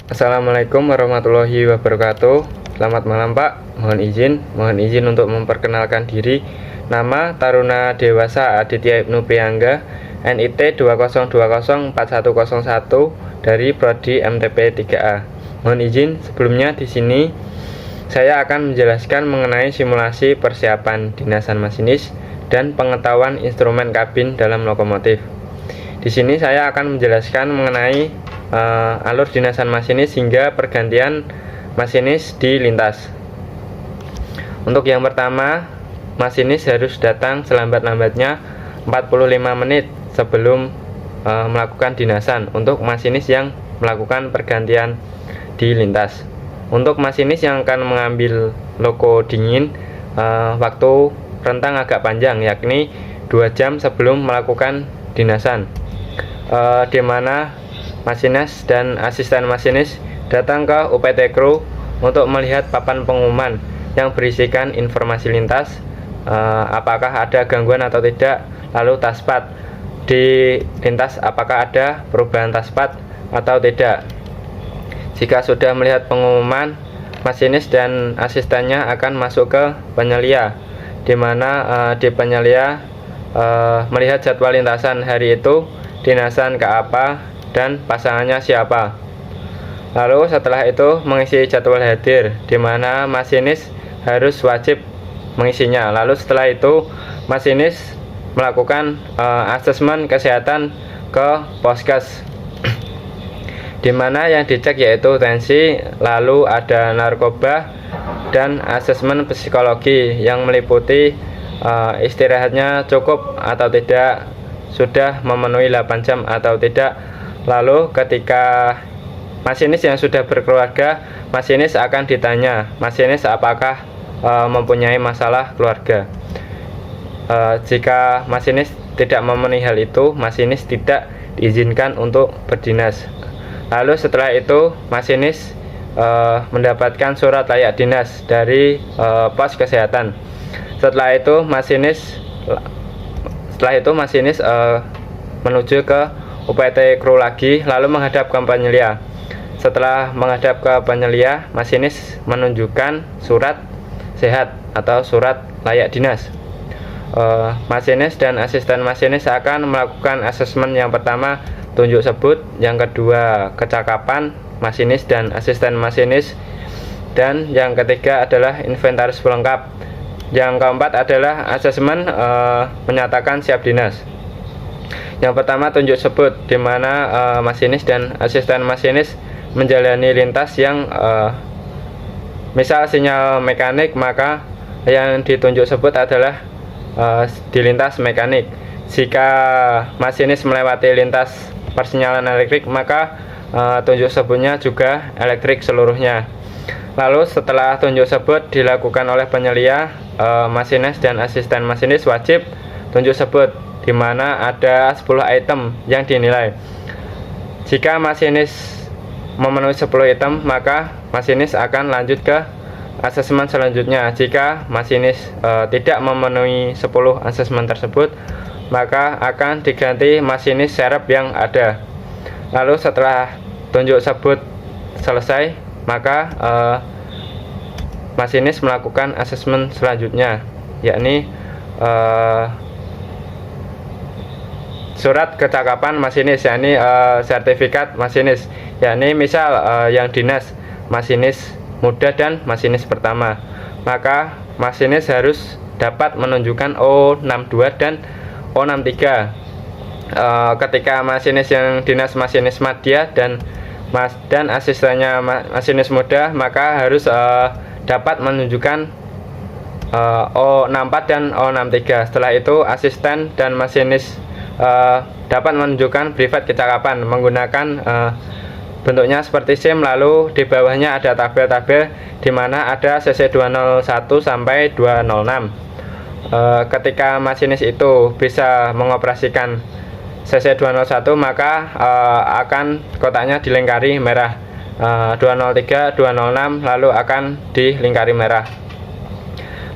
Assalamualaikum warahmatullahi wabarakatuh. Selamat malam Pak. Mohon izin untuk memperkenalkan diri. Nama Taruna Dewasa Aditya Ibnu Priangga, NIT 20204101 dari Prodi MTP 3A. Mohon izin sebelumnya di sini saya akan menjelaskan mengenai simulasi persiapan dinasan masinis dan pengetahuan instrumen kabin dalam lokomotif. Di sini saya akan menjelaskan mengenai alur dinasan masinis hingga pergantian masinis di lintas. Untuk yang pertama, masinis harus datang selambat-lambatnya 45 menit sebelum melakukan dinasan untuk masinis yang melakukan pergantian di lintas. Untuk masinis yang akan mengambil loko dingin, waktu rentang agak panjang, yakni 2 jam sebelum melakukan dinasan, di mana masinis dan asisten masinis datang ke UPT Crew untuk melihat papan pengumuman yang berisikan informasi lintas, apakah ada gangguan atau tidak, lalu taspad di lintas apakah ada perubahan taspad atau tidak. Jika sudah melihat pengumuman, masinis dan asistennya akan masuk ke penyelia, di mana di penyelia melihat jadwal lintasan hari itu, dinasan ke apa dan pasangannya siapa. Lalu setelah itu mengisi jadwal hadir, di mana masinis harus wajib mengisinya. Lalu setelah itu masinis melakukan asesmen kesehatan ke poskes, di mana yang dicek yaitu tensi, lalu ada narkoba dan asesmen psikologi yang meliputi istirahatnya cukup atau tidak, sudah memenuhi 8 jam atau tidak. Lalu ketika masinis yang sudah berkeluarga, masinis akan ditanya masinis apakah mempunyai masalah keluarga. Jika masinis tidak memenuhi hal itu, masinis tidak diizinkan untuk berdinas. Lalu setelah itu masinis mendapatkan surat layak dinas dari pos kesehatan. Setelah itu masinis menuju ke UPT Crew lagi, lalu menghadap ke penyelia. Setelah menghadap ke penyelia, masinis menunjukkan surat sehat atau surat layak dinas. Masinis dan asisten masinis akan melakukan asesmen yang pertama, tunjuk sebut, yang kedua kecakapan masinis dan asisten masinis, dan yang ketiga adalah inventaris pelengkap. Yang keempat adalah asesmen menyatakan siap dinas. Yang pertama tunjuk sebut, di mana masinis dan asisten masinis menjalani lintas yang misal sinyal mekanik, maka yang ditunjuk sebut adalah di lintas mekanik. Jika masinis melewati lintas persinyalan elektrik, maka tunjuk sebutnya juga elektrik seluruhnya. Lalu setelah tunjuk sebut dilakukan oleh penyelia, masinis dan asisten masinis wajib tunjuk sebut, di mana ada 10 item yang dinilai. Jika masinis memenuhi 10 item, maka masinis akan lanjut ke asesmen selanjutnya. Jika masinis tidak memenuhi 10 asesmen tersebut, maka akan diganti masinis serep yang ada. Lalu setelah tunjuk sebut selesai, maka masinis melakukan asesmen selanjutnya, yakni surat kecakapan masinis, yakni sertifikat masinis, yakni misal yang dinas masinis muda dan masinis pertama, maka masinis harus dapat menunjukkan O62 dan O63. Ketika masinis yang dinas masinis madya dan asistennya masinis muda, maka harus dapat menunjukkan O64 dan O63. Setelah itu asisten dan masinis dapat menunjukkan privat kecakapan menggunakan bentuknya seperti SIM, lalu di bawahnya ada tabel-tabel di mana ada CC 201 sampai 206. Ketika masinis itu bisa mengoperasikan CC 201, maka akan kotaknya dilingkari merah, 203, 206 lalu akan dilingkari merah.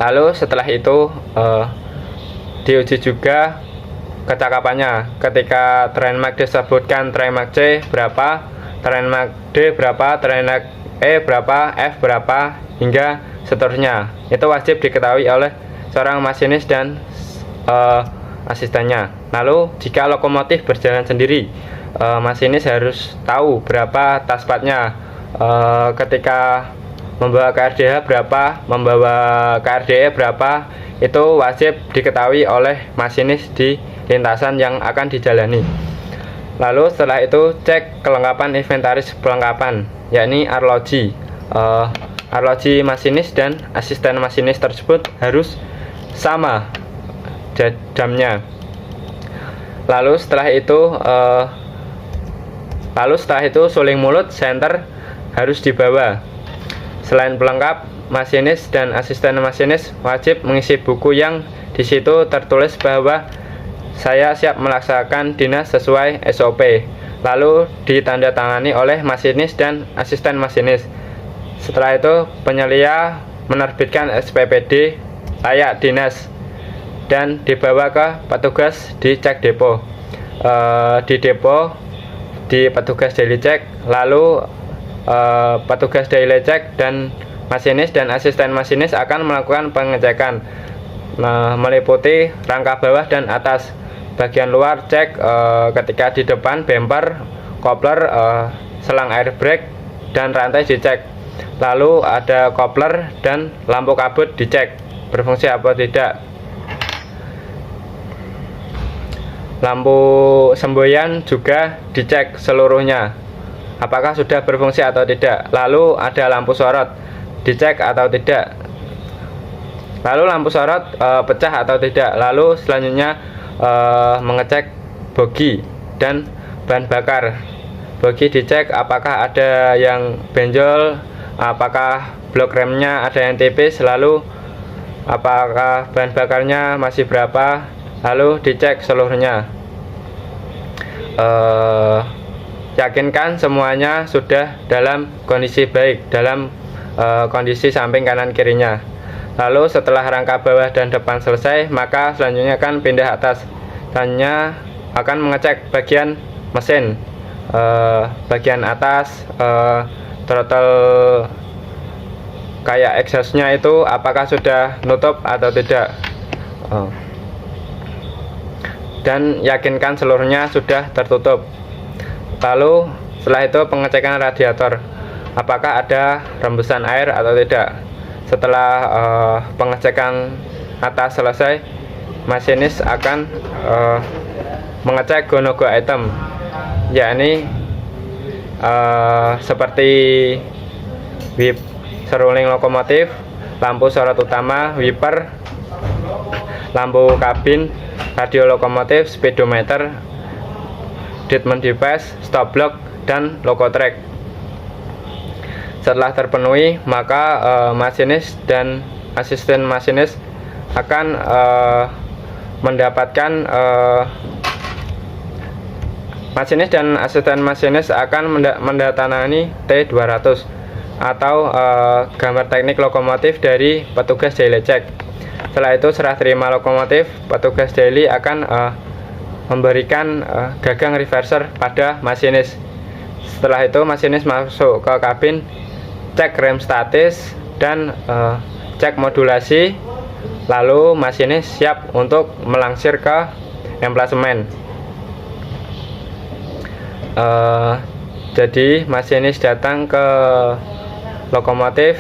Lalu setelah itu diuji juga kecakapannya. Ketika train mark disebutkan train mark C berapa, ternak D berapa, ternak E berapa, F berapa, hingga seterusnya. Itu wajib diketahui oleh seorang masinis dan asistennya. Lalu jika lokomotif berjalan sendiri, masinis harus tahu berapa taspatnya, ketika membawa KRDH berapa, membawa KRDE berapa, itu wajib diketahui oleh masinis di lintasan yang akan dijalani. Lalu setelah itu cek kelengkapan inventaris perlengkapan, yakni arloji. Arloji masinis dan asisten masinis tersebut harus sama jamnya. Lalu setelah itu suling mulut senter harus dibawa. Selain pelengkap, masinis dan asisten masinis wajib mengisi buku yang di situ tertulis bahwa saya siap melaksanakan dinas sesuai SOP. Lalu ditandatangani oleh masinis dan asisten masinis. Setelah itu penyelia menerbitkan SPPD layak dinas dan dibawa ke petugas di cek depo. Di depo di petugas daily check, lalu petugas daily check dan masinis dan asisten masinis akan melakukan pengecekan, meliputi rangka bawah dan atas. Bagian luar cek ketika di depan bumper, kopler, selang air brake dan rantai dicek. Lalu ada kopler dan lampu kabut dicek berfungsi apa tidak. Lampu semboyan juga dicek seluruhnya apakah sudah berfungsi atau tidak. Lalu ada lampu sorot dicek atau tidak. Lalu lampu sorot pecah atau tidak. Lalu selanjutnya mengecek bogi dan bahan bakar. Bogi dicek apakah ada yang benjol, apakah blok remnya ada yang tipis, lalu apakah bahan bakarnya masih berapa, lalu dicek seluruhnya. Yakinkan semuanya sudah dalam kondisi baik, dalam kondisi samping kanan kirinya. Lalu setelah rangka bawah dan depan selesai, maka selanjutnya akan pindah atas. Selanjutnya akan mengecek bagian mesin, bagian atas, throttle kayak exhaustnya itu apakah sudah nutup atau tidak, dan yakinkan seluruhnya sudah tertutup. Lalu setelah itu pengecekan radiator, apakah ada rembusan air atau tidak. Setelah pengecekan atas selesai, masinis akan mengecek go-no-go item, yakni seperti whip, seruling lokomotif, lampu sorot utama, wiper, lampu kabin, radio lokomotif, speedometer, treatment device, stop block, dan lokotrack. Setelah terpenuhi, maka masinis dan asisten masinis akan mendapatkan masinis dan asisten masinis akan mendatangani T200 atau gambar teknik lokomotif dari petugas daily check. Setelah itu serah terima lokomotif, petugas daily akan memberikan gagang reverser pada masinis. Setelah itu masinis masuk ke kabin, cek rem statis dan cek modulasi, lalu masinis siap untuk melangsir ke emplasemen. Jadi masinis datang ke lokomotif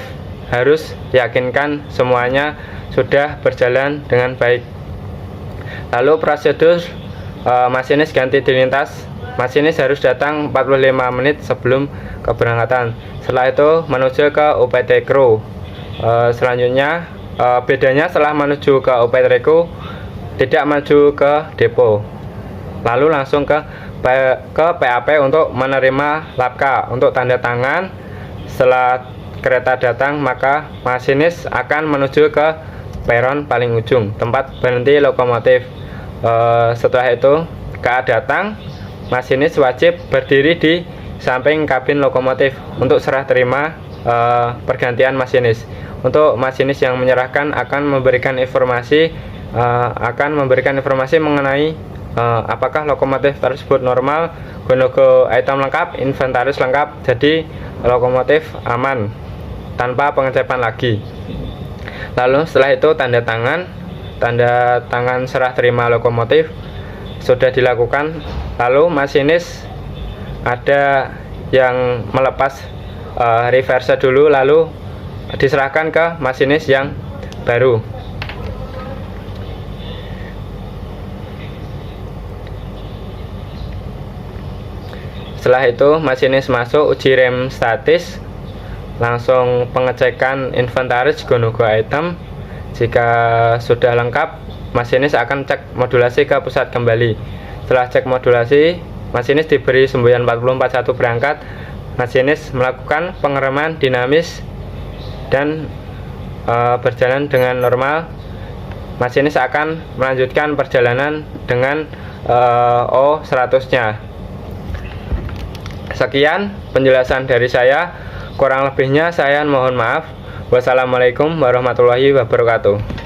harus yakinkan semuanya sudah berjalan dengan baik. Lalu prosedur masinis ganti di lintas, masinis harus datang 45 menit sebelum keberangkatan. Setelah itu menuju ke UPT Crew. Selanjutnya bedanya setelah menuju ke UPT Crew tidak maju ke depo, lalu langsung ke PAP untuk menerima lapka untuk tanda tangan. Setelah kereta datang, maka masinis akan menuju ke peron paling ujung, tempat berhenti lokomotif. Setelah itu KA datang, masinis wajib berdiri di samping kabin lokomotif untuk serah terima pergantian masinis. Untuk masinis yang menyerahkan akan memberikan informasi mengenai apakah lokomotif tersebut normal, go item lengkap, inventaris lengkap, jadi lokomotif aman tanpa pengecekan lagi. Lalu setelah itu tanda tangan serah terima lokomotif sudah dilakukan. Lalu masinis ada yang melepas reverse dulu, lalu diserahkan ke masinis yang baru. Setelah itu masinis masuk uji rem statis, langsung pengecekan inventaris go item. Jika sudah lengkap, masinis akan cek modulasi ke pusat kembali. Setelah cek modulasi, masinis diberi semboyan 4041 berangkat. Masinis melakukan pengereman dinamis dan berjalan dengan normal. Masinis akan melanjutkan perjalanan dengan O100-nya. Sekian penjelasan dari saya, kurang lebihnya saya mohon maaf. Wassalamualaikum warahmatullahi wabarakatuh.